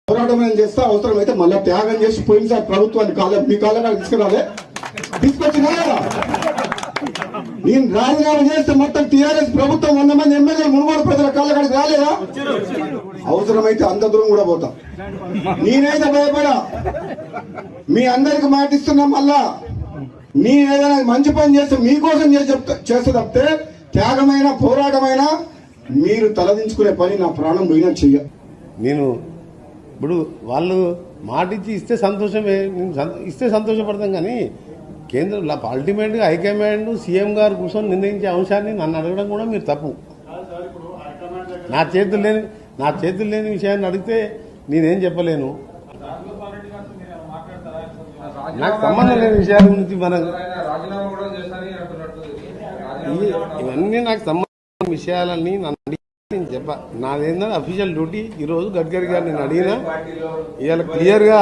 పోరాటం ఏం చేస్తా, అవసరమైతే మళ్ళీ త్యాగం చేసి పోయినసారి ప్రభుత్వాన్ని మీ కాళ్ళ తీసుకురాలే, తీసుకొచ్చినా నేను రాజీనామా చేస్తే మొత్తం టీఆర్ఎస్ ప్రభుత్వం 100 మంది ఎమ్మెల్యేలు మునుగోడు ప్రజల కాళ్ళ కాడికి రాలేదా? అవసరమైతే అంత దూరం కూడా పోతా. నేనైతే భయపడా, మీ అందరికి మాటిస్తున్నా. మళ్ళా నేను ఏదైనా మంచి పని చేస్తే మీకోసం చేస్తే తప్పితే త్యాగమైన పోరాటమైన మీరు తలదించుకునే పని నా ప్రాణం పోయినా చెయ్య. నేను ఇప్పుడు వాళ్ళు మాటిచ్చి ఇస్తే సంతోషమే, ఇస్తే సంతోషపడతాం. కానీ కేంద్రంలో అల్టిమేట్గా హైకమాండ్ సీఎం గారు కూర్చొని నిర్ణయించే అంశాన్ని నన్ను అడగడం కూడా మీరు తప్పు. నా చేతులు లేని విషయాన్ని అడిగితే నేనేం చెప్పలేను. నాకు సంబంధం లేని విషయాల గురించి ఇవన్నీ నాకు సంబంధించిన విషయాలన్నీ నన్ను అడిగి నేను చెప్ప. నాదేంటంటే అఫీషియల్ డ్యూటీ. ఈరోజు గడ్కరీ గారు నేను అడిగినా, ఇవాళ క్లియర్గా